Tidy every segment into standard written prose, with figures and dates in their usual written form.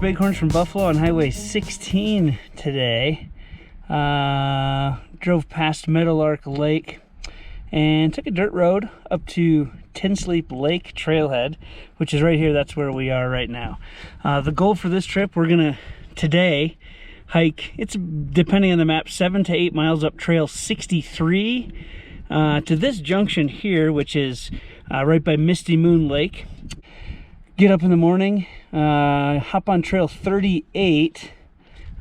Bighorns from Buffalo on Highway 16 today. Drove past Meadowlark Lake and took a dirt road up to Tensleep Lake trailhead, which is right here. That's where we are right now. The goal for this trip, we're gonna today hike, it's depending on the map, 7 to 8 miles up trail 63 to this junction here, which is right by Mistymoon Lake. Get up in the morning, hop on trail 38,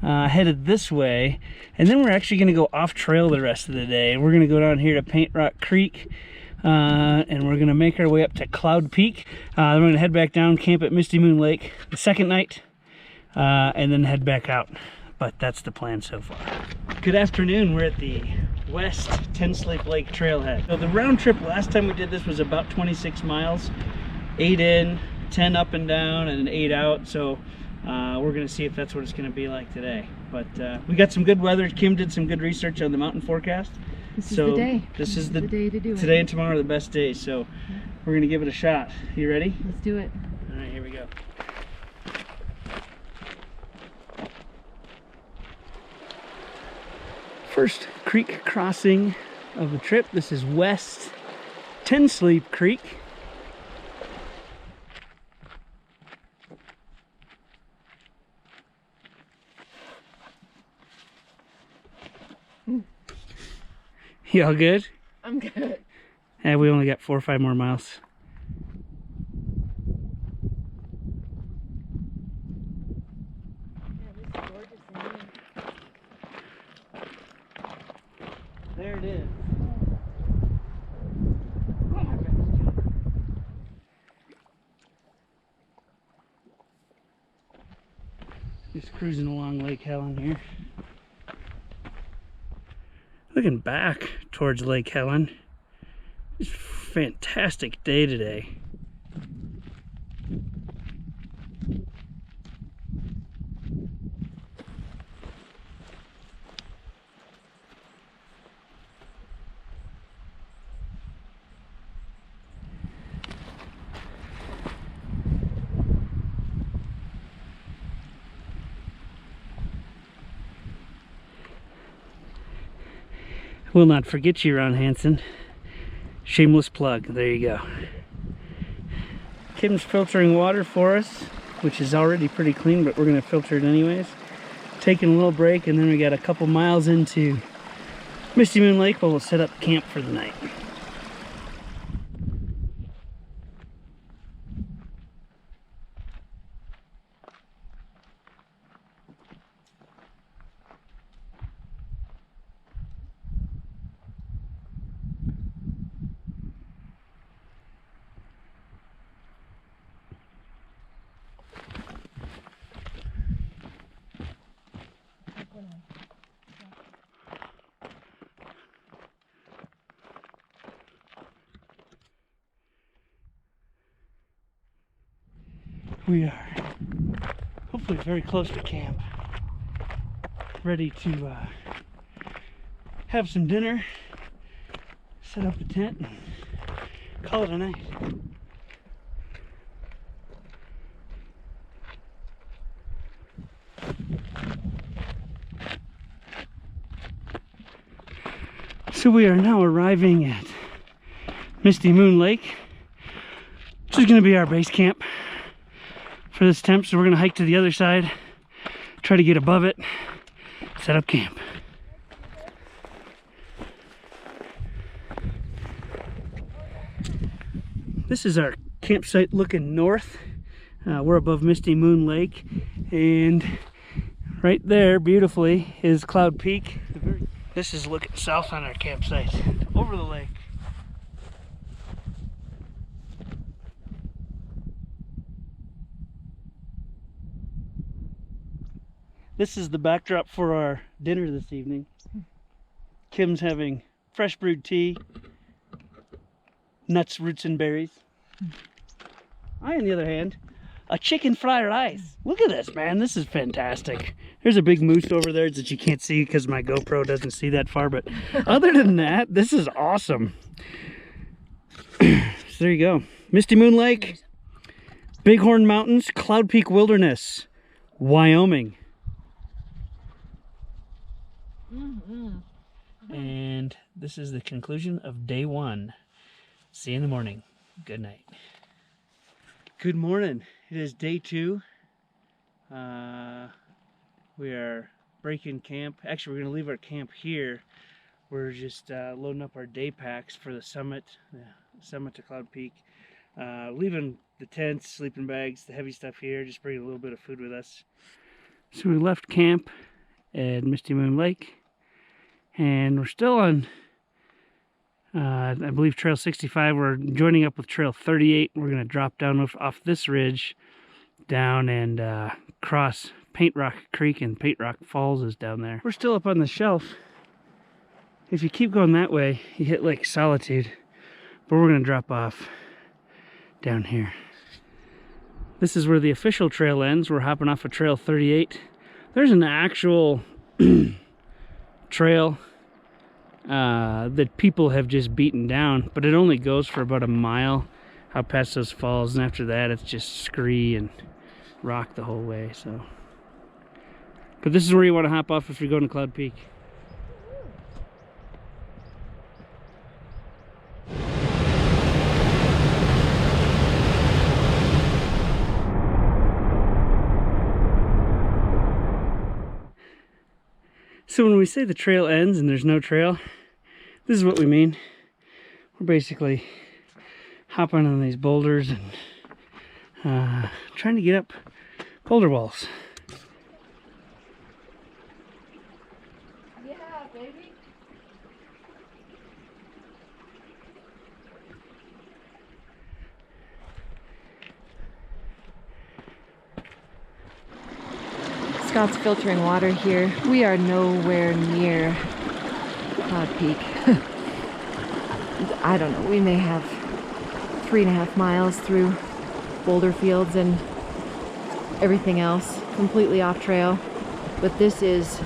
headed this way, and then we're actually going to go off trail the rest of the day. We're going to go down here to Paint Rock Creek, and we're going to make our way up to Cloud Peak. Then we're going to head back down, camp at Mistymoon Lake the second night, and then head back out. But that's the plan so far. Good afternoon. We're at the West Tensleep Lake trailhead. So the round trip last time we did this was about 26 miles, 8 in, 10 up and down, and 8 out. So we're gonna see if that's what it's gonna be like today. But we got some good weather. Kim did some good research on the mountain forecast. This is the day. This is the day to do it. Today and tomorrow are the best days. So we're gonna give it a shot. You ready? Let's do it. All right, here we go. First creek crossing of the trip. This is West Tensleep Creek. You all good? I'm good. And we only got 4 or 5 more miles. There it is. Just cruising along Lake Helen here. Looking back towards Lake Helen. It's a fantastic day today. Will not forget you, Ron Hansen. Shameless plug. There you go. Kim's filtering water for us, which is already pretty clean, but we're going to filter it anyways. Taking a little break, and then we got a couple miles into Mistymoon Lake, where we'll set up camp for the night. We are hopefully very close to camp, ready to have some dinner, set up a tent, and call it a night. So we are now arriving at Mistymoon Lake, which is going to be our base camp for this temp. So we're going to hike to the other side, try to get above it, set up camp. This is our campsite looking north. We're above Mistymoon Lake, and right there beautifully is Cloud Peak. This is looking south on our campsite over the lake. This is the backdrop for our dinner this evening. Kim's having fresh brewed tea, nuts, roots, and berries. I, on the other hand, a chicken fried rice. Look at this, man. This is fantastic. There's a big moose over there that you can't see because my GoPro doesn't see that far, but other than that, this is awesome. So there you go. Mistymoon Lake, Bighorn Mountains, Cloud Peak Wilderness, Wyoming. Mm-hmm. And this is the conclusion of day 1. See you in the morning. Good night. Good morning. It is day 2. We are breaking camp. Actually, we're going to leave our camp here. We're just loading up our day packs for the summit to Cloud Peak. Leaving the tents, sleeping bags, the heavy stuff here, just bringing a little bit of food with us. So we left camp at Mistymoon Lake, and we're still on, I believe, Trail 65. We're joining up with Trail 38. We're going to drop down off this ridge down and cross Paint Rock Creek, and Paint Rock Falls is down there. We're still up on the shelf. If you keep going that way, you hit Lake Solitude, but we're going to drop off down here. This is where the official trail ends. We're hopping off of Trail 38. There's an actual trail that people have just beaten down, but it only goes for about a mile out past those falls, and after that it's just scree and rock the whole way. So, but this is where you want to hop off if you're going to Cloud Peak. So when we say the trail ends and there's no trail, this is what we mean. We're basically hopping on these boulders and trying to get up boulder walls. Yeah, baby. Scott's filtering water here. We are nowhere near Cloud Peak. I don't know, we may have 3.5 miles through boulder fields and everything else, completely off trail, but this is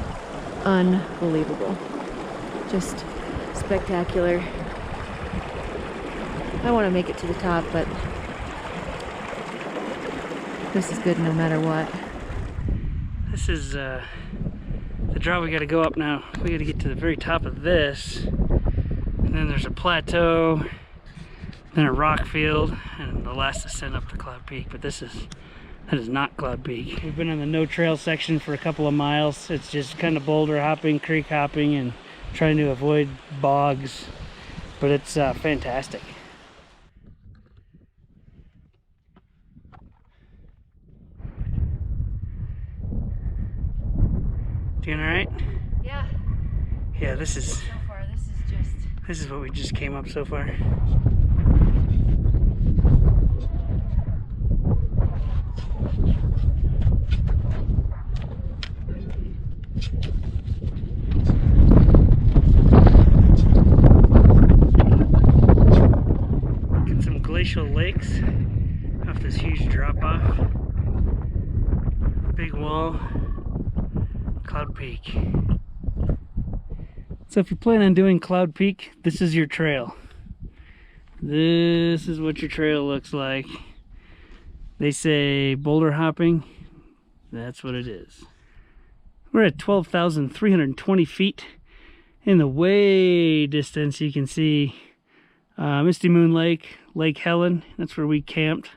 unbelievable. Just spectacular. I want to make it to the top, but this is good no matter what. This is the draw we got to go up now. We got to get to the very top of this, and then there's a plateau, then a rock field, and the last ascent up to Cloud Peak. But that is not Cloud Peak. We've been on the no trail section for a couple of miles. It's just kind of boulder hopping, creek hopping, and trying to avoid bogs, but it's fantastic. Doing all right? Yeah. Yeah, this is So far, this is what we just came up so far. Get some glacial lakes off this huge drop off. Big wall. Cloud Peak. So if you plan on doing Cloud Peak, this is your trail. This is what your trail looks like. They say boulder hopping. That's what it is. We're at 12,320 feet. In the way distance you can see Mistymoon Lake, Lake Helen. That's where we camped.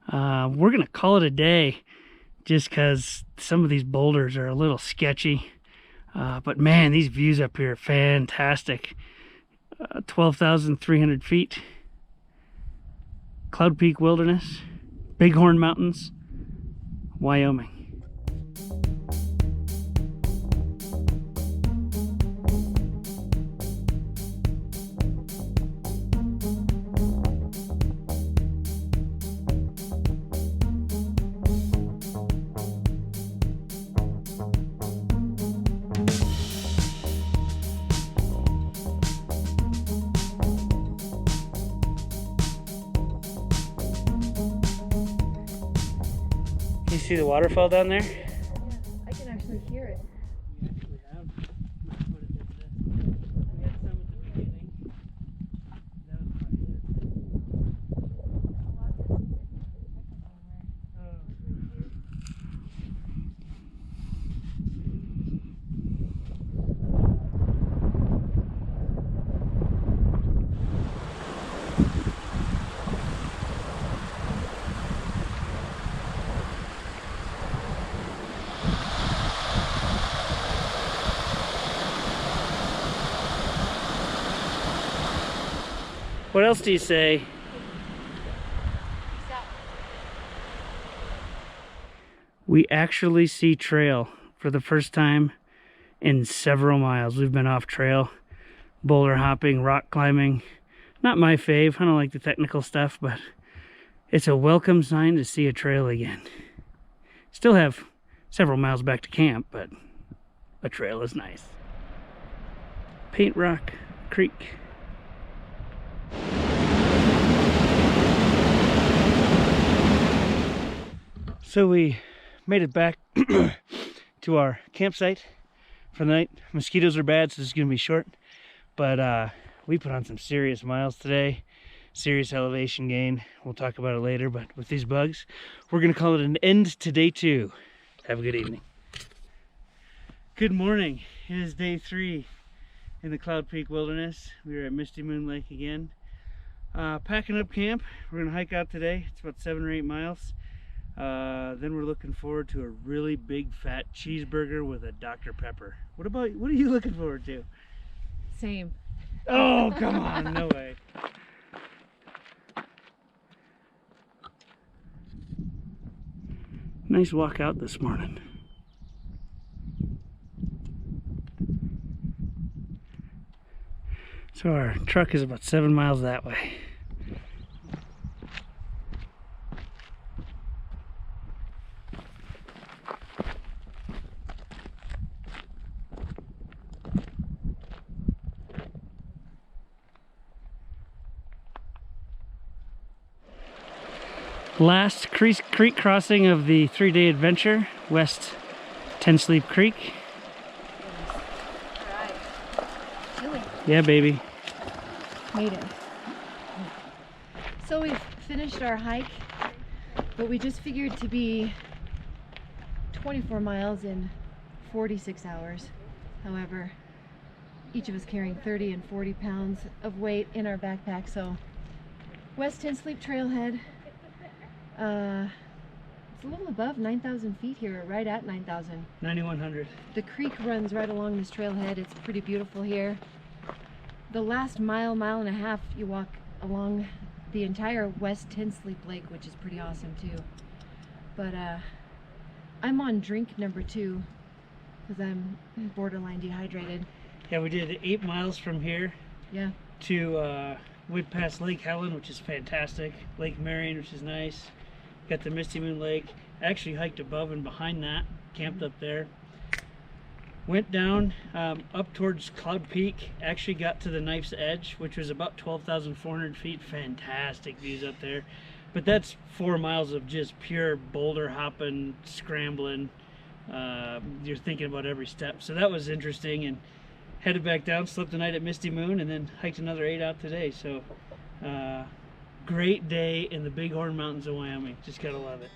We're gonna call it a day, just because some of these boulders are a little sketchy. But man, these views up here are fantastic. 12,300 feet. Cloud Peak Wilderness, Bighorn Mountains, Wyoming. You see the waterfall down there? I can actually hear it. What else do you say? We actually see trail for the first time in several miles. We've been off trail, boulder hopping, rock climbing. Not my fave, I don't like the technical stuff, but it's a welcome sign to see a trail again. Still have several miles back to camp, but a trail is nice. Paint Rock Creek. So we made it back to our campsite for the night. Mosquitoes are bad, so this is gonna be short, but we put on some serious miles today, serious elevation gain. We'll talk about it later, but with these bugs, we're gonna call it an end to day 2. Have a good evening. Good morning. It is day 3 in the Cloud Peak Wilderness. We are at Mistymoon Lake again. Packing up camp. We're gonna hike out today. It's about 7 or 8 miles. Then we're looking forward to a really big fat cheeseburger with a Dr. Pepper. What are you looking forward to? Same. Oh, come on, no way. Nice walk out this morning. So our truck is about 7 miles that way. Last creek crossing of the 3-day adventure, West Tensleep Creek. Chilly. Yeah, baby. Made it. So we've finished our hike, but we just figured to be 24 miles in 46 hours. However, each of us carrying 30 and 40 pounds of weight in our backpack, so West Tensleep Trailhead. It's a little above 9,000 feet here, right at 9,000. 9,100. The creek runs right along this trailhead. It's pretty beautiful here. The last mile and a half, you walk along the entire West Tensleep Lake, which is pretty awesome too. But I'm on drink number 2 because I'm borderline dehydrated. Yeah, we did 8 miles from here. Yeah. To went past Lake Helen, which is fantastic. Lake Marion, which is nice. Got the Mistymoon Lake. Actually hiked above and behind that, camped up there. Went down up towards Cloud Peak. Actually got to the Knife's Edge, which was about 12,400 feet. Fantastic views up there. But that's 4 miles of just pure boulder hopping, scrambling. You're thinking about every step. So that was interesting, and headed back down, slept the night at Mistymoon, and then hiked another 8 out today. So great day in the Bighorn Mountains of Wyoming. Just gotta love it.